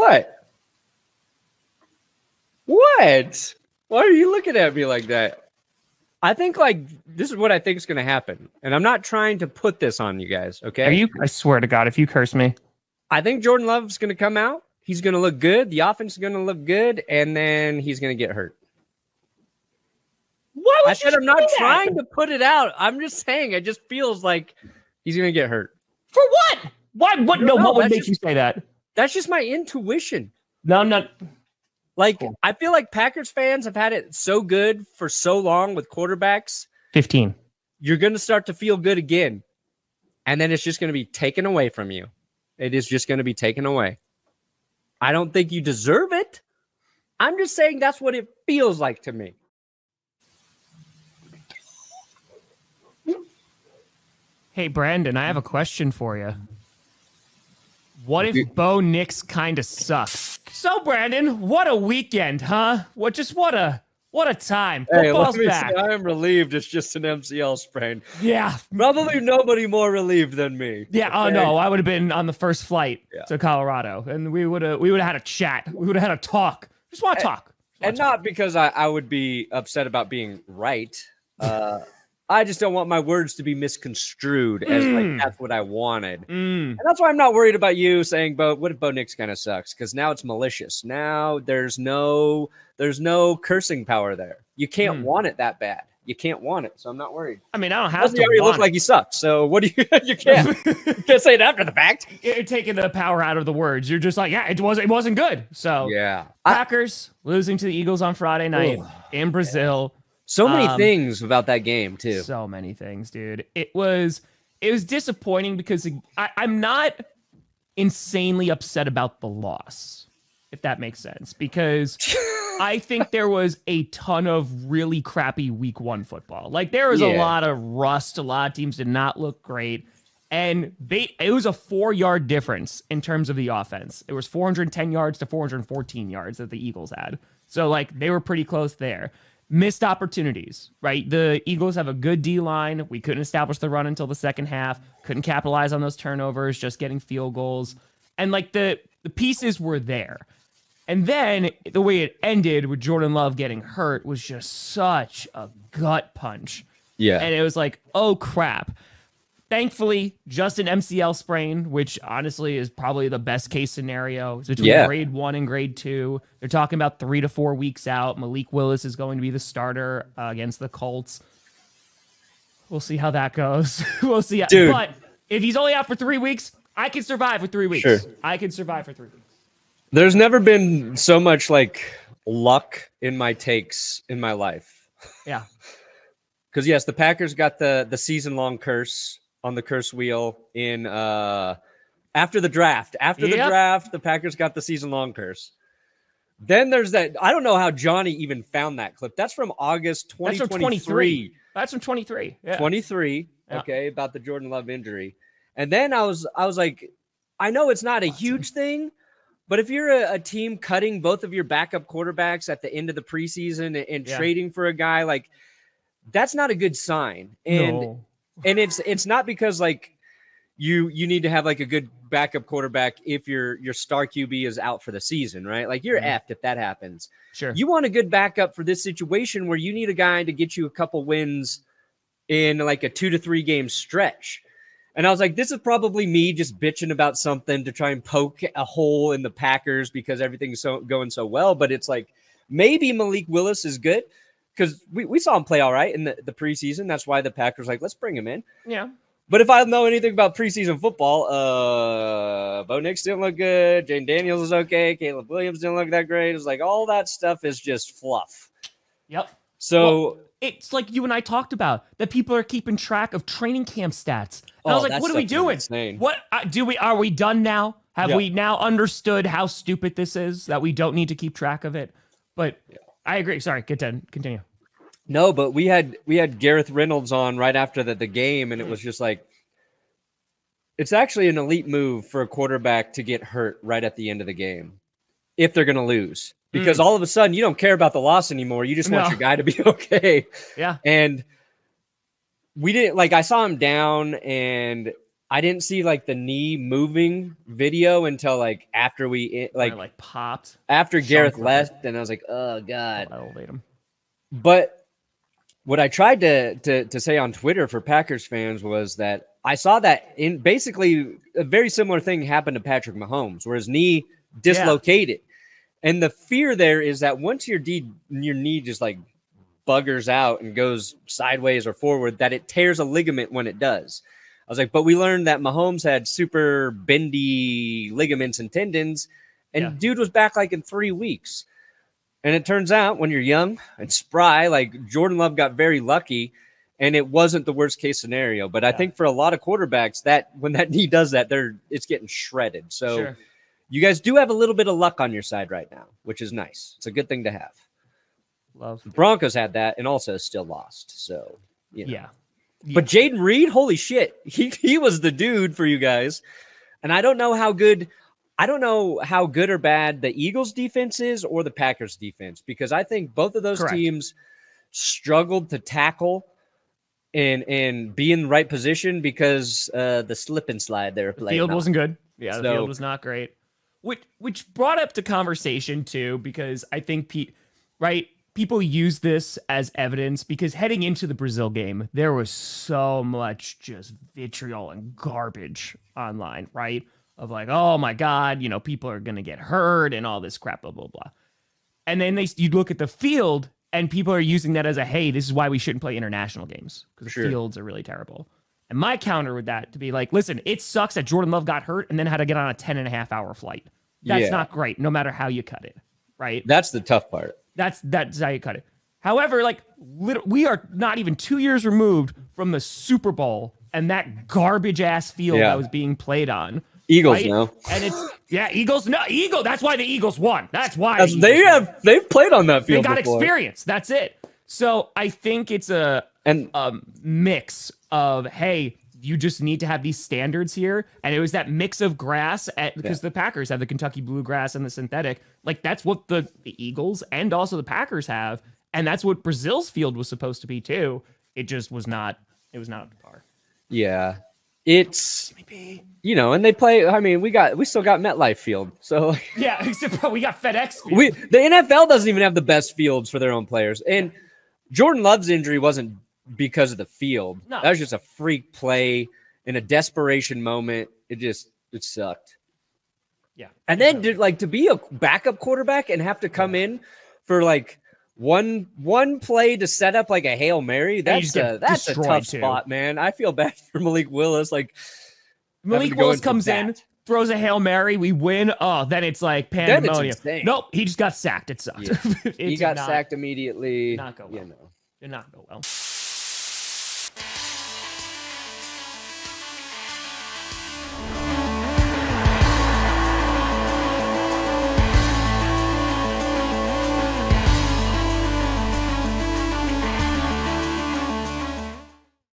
What? What? Why are you looking at me like that? I think this is what I think is going to happen. And I'm not trying to put this on you guys, okay? I swear to God, if you curse me. I think Jordan Love's going to come out. He's going to look good. The offense is going to look good. And then he's going to get hurt. Why would I said I'm not trying to put it out. I'm just saying it just feels like he's going to get hurt. For what? Why? What? No, what would make you say that? That's just my intuition. No, I'm not. Cool. I feel like Packers fans have had it so good for so long with quarterbacks. 15. You're going to start to feel good again. And then it's just going to be taken away from you. It is just going to be taken away. I don't think you deserve it. I'm just saying that's what it feels like to me. Hey, Brandon, I have a question for you. What if Bo Nix kind of sucks? So, Brandon, what a weekend, huh? What a time. Football's back. I am relieved it's just an MCL sprain. Yeah. Probably nobody more relieved than me. Yeah, okay? Oh no, I would have been on the first flight to Colorado, and we would have had a chat. We would have had a talk. Just want to talk. Not because I would be upset about being right. I just don't want my words to be misconstrued as that's what I wanted. And that's why I'm not worried about you saying, what if Bo Nix kind of sucks? Because now it's malicious. Now there's no cursing power there. You can't want it that bad. You can't want it. So I'm not worried. I mean, I don't have to. You already look like you suck. So what do you can't say it after the fact. You're taking the power out of the words. You're just like, yeah, it wasn't good. So yeah. Packers losing to the Eagles on Friday night in Brazil. Yeah. So many things about that game, too. So many things, dude. It was disappointing because I'm not insanely upset about the loss, if that makes sense, because I think there was a ton of really crappy week 1 football. Like, there was a lot of rust. A lot of teams did not look great. And it was a 4-yard difference in terms of the offense. It was 410 yards to 414 yards that the Eagles had. So, like, they were pretty close there. Missed opportunities, right? The Eagles have a good D-line. We couldn't establish the run until the second half. Couldn't capitalize on those turnovers, just getting field goals. And like the pieces were there. And then the way it ended with Jordan Love getting hurt was just such a gut punch. Yeah. And it was like, oh crap. Thankfully, just an MCL sprain, which honestly is probably the best case scenario. It's between grade 1 and grade 2. They're talking about 3 to 4 weeks out. Malik Willis is going to be the starter against the Colts. We'll see how that goes. We'll see. Dude. But if he's only out for 3 weeks, I can survive for 3 weeks. Sure. I can survive for 3 weeks. There's never been so much luck in my takes in my life. Yeah. Because yes, the Packers got the season-long curse on the curse wheel in after the draft. After the draft, the Packers got the season-long curse. Then there's that. I don't know how Johnny even found that clip. That's from August 2023. That's from 23. Yeah. 23. Yeah. Okay, about the Jordan Love injury. And then I was like, I know it's not a huge thing, but if you're a team cutting both of your backup quarterbacks at the end of the preseason and trading for a guy, like, that's not a good sign. And it's not because you need to have a good backup quarterback if your star QB is out for the season, right? Like, you're effed if that happens. Sure. You want a good backup for this situation where you need a guy to get you a couple wins in a 2 to 3 game stretch. And I was like, this is probably me just bitching about something to try and poke a hole in the Packers because everything's going so well. But it's like, maybe Malik Willis is good because we saw him play all right in the preseason. That's why the Packers let's bring him in. Yeah. But if I know anything about preseason football, Bo Nix didn't look good. Jane Daniels is okay. Caleb Williams didn't look that great. It's like all that stuff is just fluff. Yep. So it's like you and I talked about that people are keeping track of training camp stats. And I was like, what are we doing? Insane. What are we done now? Have we now understood how stupid this is that we don't need to keep track of it? But I agree. Sorry, continue. No, but we had Gareth Reynolds on right after the game, and it was just like, it's actually an elite move for a quarterback to get hurt right at the end of the game if they're going to lose. Because all of a sudden, you don't care about the loss anymore. You just want your guy to be okay. Yeah. And we didn't, I saw him down, and I didn't see like the knee moving video until like after we like popped after Gareth left, and I was like, oh god. I'll elevate him. But what I tried to say on Twitter for Packers fans was that I saw that in basically a very similar thing happened to Patrick Mahomes, where his knee dislocated. Yeah. And the fear there is that once your knee just like buggers out and goes sideways or forward, that it tears a ligament when it does. I was like, but we learned that Mahomes had super bendy ligaments and tendons, and dude was back like in 3 weeks. And it turns out when you're young and spry, like Jordan Love got very lucky, and it wasn't the worst case scenario. But I think for a lot of quarterbacks, that when that knee does that, it's getting shredded. So you guys do have a little bit of luck on your side right now, which is nice. It's a good thing to have. Love. The Broncos had that and also still lost. So, you know. Yeah. But Jaden Reed, holy shit, he was the dude for you guys. And I don't know how good or bad the Eagles defense is or the Packers defense, because I think both of those teams struggled to tackle and be in the right position because the slip and slide they were playing. The field wasn't good. Yeah, the field was not great. Which brought up to conversation too, because I think people use this as evidence, because heading into the Brazil game, there was so much just vitriol and garbage online, right? Of like, oh my God, people are going to get hurt and all this crap, blah, blah, blah. And then you look at the field and people are using that as hey, this is why we shouldn't play international games, because the fields are really terrible. And my counter with that to be like, listen, it sucks that Jordan Love got hurt and then had to get on a 10.5-hour flight. That's not great, no matter how you cut it, right? That's the tough part. That's how you cut it. However, like we are not even 2 years removed from the Super Bowl and that garbage ass field that was being played on. Eagles now, and it's Eagles. No, That's why the Eagles won. That's why they've played on that field. They got before. Experience. That's it. So I think it's a mix of hey, you just need to have these standards here, and it was that mix of grass because the Packers have the Kentucky bluegrass and the synthetic. Like that's what the Eagles and also the Packers have, and that's what Brazil's field was supposed to be too. It just was not. It was not up to par. Yeah. It's and they play. I mean, we still got MetLife Field, so except we got FedEx Field. The NFL doesn't even have the best fields for their own players, and Jordan Love's injury wasn't because of the field. No. That was just a freak play in a desperation moment. It sucked. Yeah, and then to be a backup quarterback and have to come in for like one play to set up like a Hail Mary, that's a tough spot, man. I feel bad for Malik Willis. Like Malik Willis comes in, throws a Hail Mary, we win. Oh, then it's like pandemonium. Nope, he just got sacked. It sucked. Yeah. He got sacked immediately. Not go well. Did not go well.